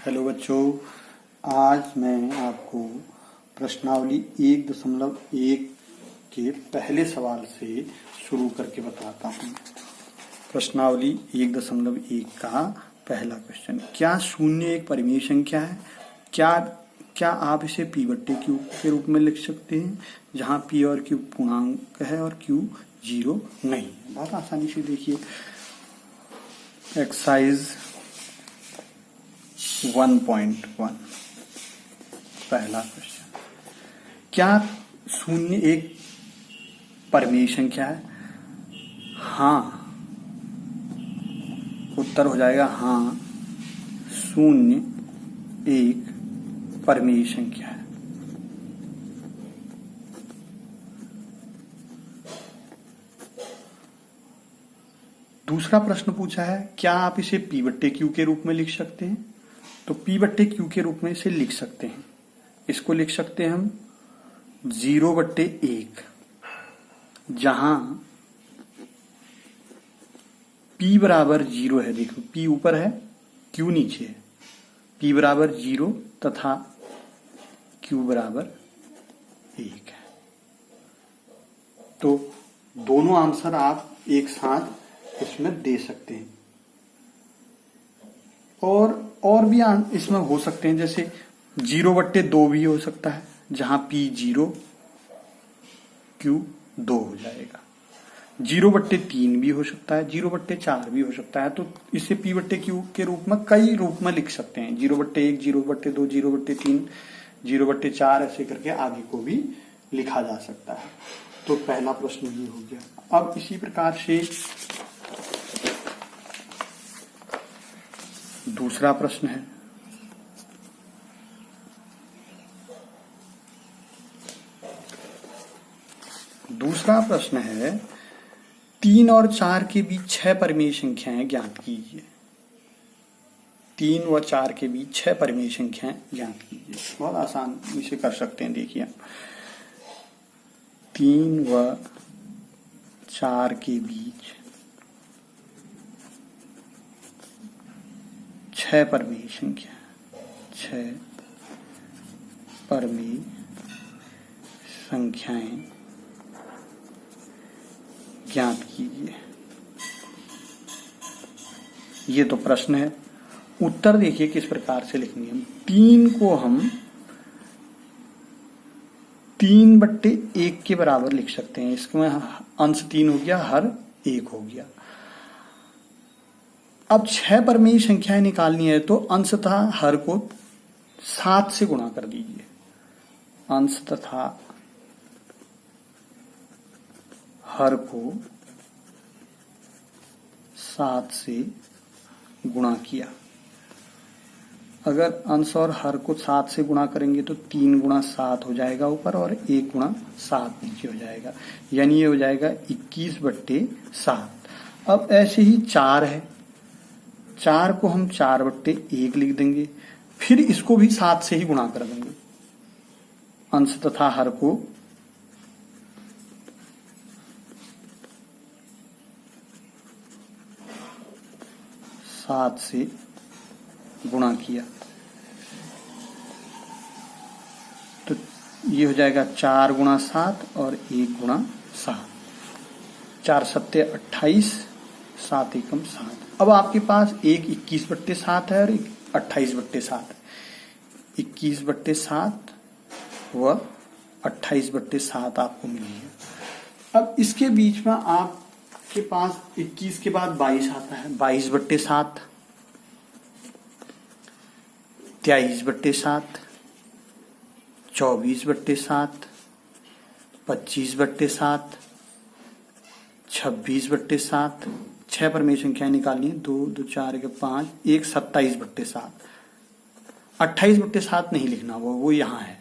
Hello बच्चों, आज मैं आपको प्रश्नावली 1.1 के पहले सवाल से शुरू करके बताता हूँ। प्रश्नावली 1.1 का पहला क्वेश्चन, क्या शून्य एक परिमेय संख्या है? क्या आप इसे पी बट्टे क्यू के रूप में लिख सकते हैं, जहाँ पी और क्यू पूर्णांक है और क्यू 0 नहीं है? बहुत आसानी से देखिए, एक्सरसाइज 1.1 पहला क्वेश्चन, क्या शून्य एक परिमेय संख्या है? हाँ, उत्तर हो जाएगा हाँ, शून्य एक परिमेय संख्या है। दूसरा प्रश्न पूछा है, क्या आप इसे पी बट्टे क्यू के रूप में लिख सकते हैं? तो पी बट्टे क्यू के रूप में इसे लिख सकते हैं। इसको लिख सकते हैं हम 0/1, जहां p बराबर 0 है। देखो, p ऊपर है, q नीचे है। p बराबर 0 तथा q बराबर 1 है। तो दोनों आंसर आप एक साथ इसमें दे सकते हैं। और भी इसमें हो सकते हैं, जैसे 0/2 भी हो सकता है, जहां p 0 q 2 हो जाएगा। 0/3 भी हो सकता है, 0/4 भी हो सकता है। तो इसे p बट्टे क्यू के रूप में कई रूप में लिख सकते हैं, 0/1, 0/2, 0/3, 0/4, ऐसे करके आगे को भी लिखा जा सकता है। तो पहला प्रश्न ये हो गया। अब इसी प्रकार से दूसरा प्रश्न है, दूसरा प्रश्न है 3 और 4 के बीच 6 परिमेय संख्याएं ज्ञात कीजिए। 3 व 4 के बीच 6 परिमेय संख्याएं ज्ञात कीजिए। बहुत आसान इसे कर सकते हैं। देखिए, 3 व 4 के बीच 6 परिमेय संख्या, 6 परिमेय संख्याएं ज्ञात कीजिए। ये तो प्रश्न है। उत्तर देखिए किस प्रकार से लिखेंगे हम। 3 को हम 3/1 के बराबर लिख सकते हैं। इसमें अंश 3 हो गया, हर 1 हो गया। अब 6 परिमेय संख्याएं निकालनी है, तो अंश तथा हर को 7 से गुणा कर दीजिए। अंश तथा हर को 7 से गुणा किया। अगर अंश और हर को 7 से गुणा करेंगे तो 3 गुणा 7 हो जाएगा ऊपर, और 1 गुणा 7 नीचे हो जाएगा, यानी ये हो जाएगा 21/7। अब ऐसे ही 4 है, 4 को हम 4/1 लिख देंगे, फिर इसको भी 7 से ही गुणा कर देंगे। अंश तथा हर को 7 से गुणा किया तो ये हो जाएगा 4 गुणा 7 और 1 गुणा 7। 4 सत्ते 28, 7 एकम 7। अब आपके पास एक 21/7 है और एक 28/7 है। 21/7 व 28/7 आपको मिली है। अब इसके बीच में आपके पास 21 के बाद 22 आता है, 22/7, 23/7, 24/7, 25/7, 26/7। 6 परिमेय संख्याएं निकालनी है। 2, 2, 4, 5, 1 27/7। 28/7 नहीं लिखना, वो यहाँ है।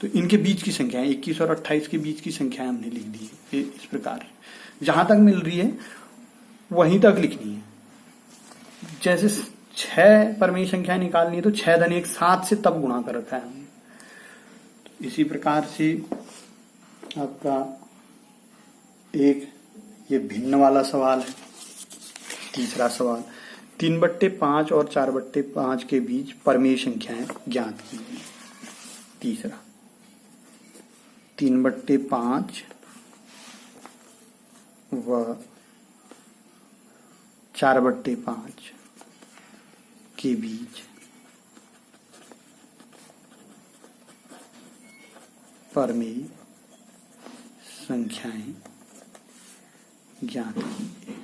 तो इनके बीच की संख्याएं 21 और 28 के बीच की संख्याएं हमने लिख दी है इस प्रकार। जहां तक मिल रही है वहीं तक लिखनी है। जैसे 6 परिमेय संख्याएं निकालनी है तो 6 धन 1 7 से तब गुणा कर रखा है हमने। तो इसी प्रकार से आपका एक ये भिन्न वाला सवाल है। तीसरा सवाल, 3/5 और 4/5 के बीच परमेय संख्याएं ज्ञात कीजिए। तीसरा 3/5 व 4/5 के बीच परमेय संख्याएं ज्ञात कीजिए।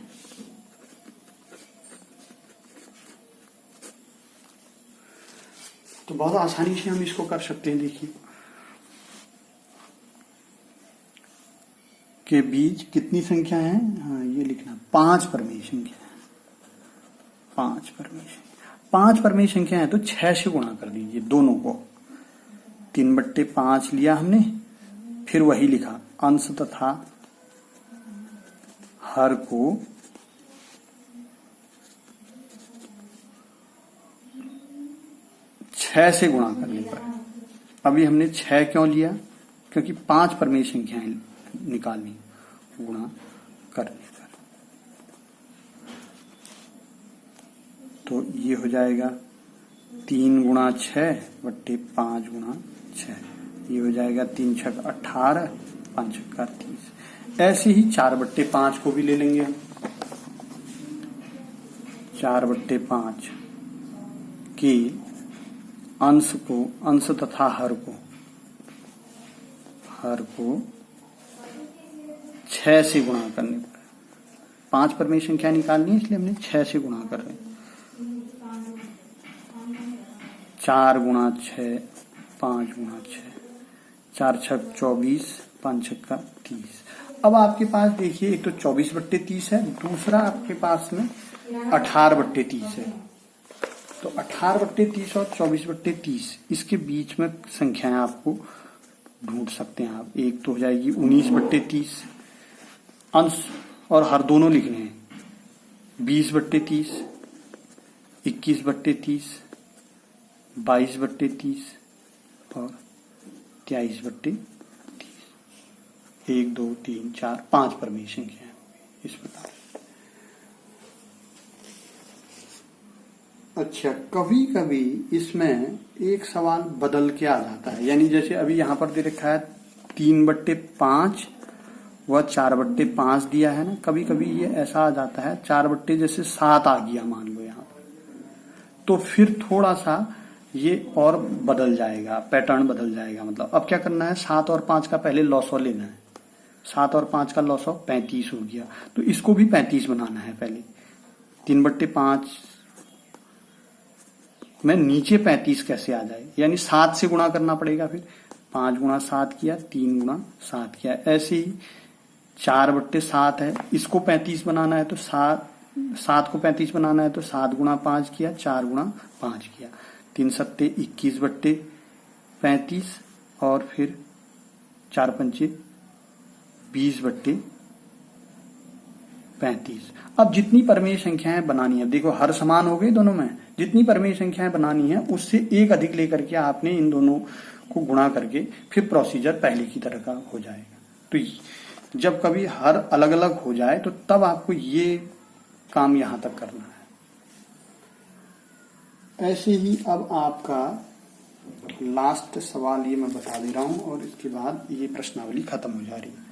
तो बहुत आसानी से हम इसको कर सकते हैं। देखिए के बीच कितनी संख्या है, हाँ ये लिखना, 5 परमेय संख्या है। 5 परमेय संख्या है तो 6 से गुणा कर दीजिए दोनों को। 3/5 लिया हमने, फिर वही लिखा अंश तथा हर को 6 से गुणा करने पर। अभी हमने 6 क्यों लिया, क्योंकि 5 परमेय संख्याएं निकालनी गुणा करने पर। तो ये हो जाएगा 3 गुणा 6 बट्टे 5 गुणा 6, ये हो जाएगा 3 छक 18, 5 छक्का 30। ऐसे ही 4/5 को भी ले लेंगे हम। 4/5 के अंश तथा हर को 6 से गुणा करने पर। 5 परमेय संख्या निकालनी है, इसलिए हमने 6 से गुणा कर रहे हैं। 4 गुणा 6, 5 गुणा 6, 4 छक 24, 5 छक्का 30। अब आपके पास देखिए, एक तो 24/30 है, दूसरा आपके पास में 18/30 है। तो 18/30 और 24/30 इसके बीच में संख्याएं आपको ढूंढ सकते हैं आप। एक तो हो जाएगी 19/30, अंश और हर दोनों लिखने हैं। 20/30, 21/30, 22/30 और 23/30। 1 2 3 4 5 परमेय संख्या है इस प्रकार। अच्छा, कभी कभी इसमें एक सवाल बदल के आ जाता है, यानी जैसे अभी यहां पर दे रखा है 3/5 व 4/5 दिया है ना। कभी कभी ये ऐसा आ जाता है 4/7 आ गया मान लो यहाँ पर, तो फिर थोड़ा सा ये और बदल जाएगा, पैटर्न बदल जाएगा। मतलब अब क्या करना है, 7 और 5 का पहले लॉसो लेना है। 7 और 5 का लॉसो 35 हो गया, तो इसको भी 35 बनाना है पहले। 3/5 में नीचे 35 कैसे आ जाए, यानी 7 से गुणा करना पड़ेगा। फिर 5 गुणा 7 किया, 3 गुणा 7 किया। ऐसे ही 4/7 है, इसको 35 बनाना है तो 7 को 35 बनाना है तो 7 गुणा 5 किया, 4 गुणा 5 किया। 3 सत्ते 21/35 और फिर 4 पंचे 20/35। अब जितनी परमेय संख्याएं बनानी है, देखो हर समान हो गई दोनों में, जितनी परमेय संख्याएं बनानी है उससे एक अधिक लेकर के आपने इन दोनों को गुणा करके फिर प्रोसीजर पहले की तरह का हो जाएगा। तो जब कभी हर अलग अलग हो जाए तो तब आपको ये काम यहां तक करना है। ऐसे ही अब आपका लास्ट सवाल ये मैं बता दे रहा हूं और इसके बाद ये प्रश्नावली खत्म हो जा रही है।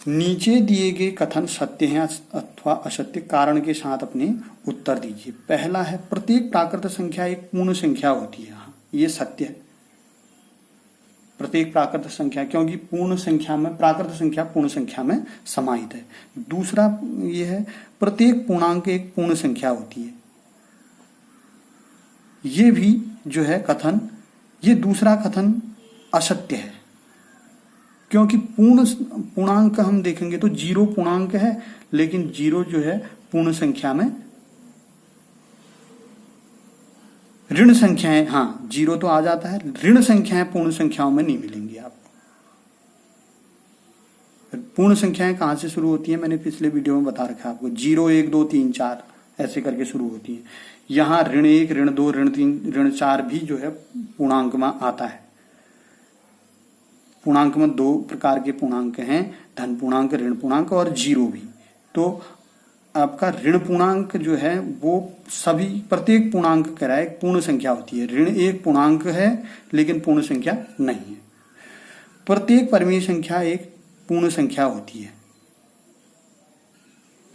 नीचे दिए गए कथन सत्य हैं अथवा असत्य, कारण के साथ अपने उत्तर दीजिए। पहला है, प्रत्येक प्राकृत संख्या एक पूर्ण संख्या होती है। ये सत्य है, प्रत्येक प्राकृत संख्या, क्योंकि पूर्ण संख्या में प्राकृत संख्या पूर्ण संख्या में समाहित है। दूसरा ये है, प्रत्येक पूर्णांक एक पूर्ण संख्या होती है। ये भी जो है कथन, ये दूसरा कथन असत्य है, क्योंकि पूर्णांक हम देखेंगे तो 0 पूर्णांक है, लेकिन 0 जो है पूर्ण संख्या में ऋण संख्याएं, हाँ 0 तो आ जाता है, ऋण संख्याएं पूर्ण संख्याओं में नहीं मिलेंगी आपको। पूर्ण संख्याएं कहां से शुरू होती है, मैंने पिछले वीडियो में बता रखा है आपको। 0 1 2 3 4 ऐसे करके शुरू होती है। यहां ऋण 1 ऋण 2 ऋण 3 ऋण 4 भी जो है पूर्णांक में आता है। पूर्णांक में 2 प्रकार के पूर्णांक हैं, धन पूर्णांक, ऋण पूर्णांक और 0 भी। तो आपका ऋण पूर्णांक जो है वो सभी प्रत्येक पूर्णांक कह रहा है एक पूर्ण संख्या होती है। ऋण एक पूर्णांक है लेकिन पूर्ण संख्या नहीं है। प्रत्येक परिमेय संख्या एक पूर्ण संख्या होती है,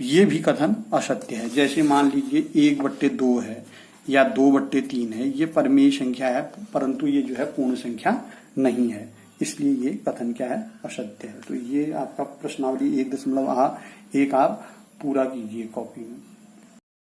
ये भी कथन असत्य है। जैसे मान लीजिए 1/2 है या 2/3 है, ये परिमेय संख्या है परंतु ये जो है पूर्ण संख्या नहीं है, इसलिए ये कथन क्या है, असत्य है। तो ये आपका प्रश्नावली 1.1 आप पूरा कीजिए कॉपी में।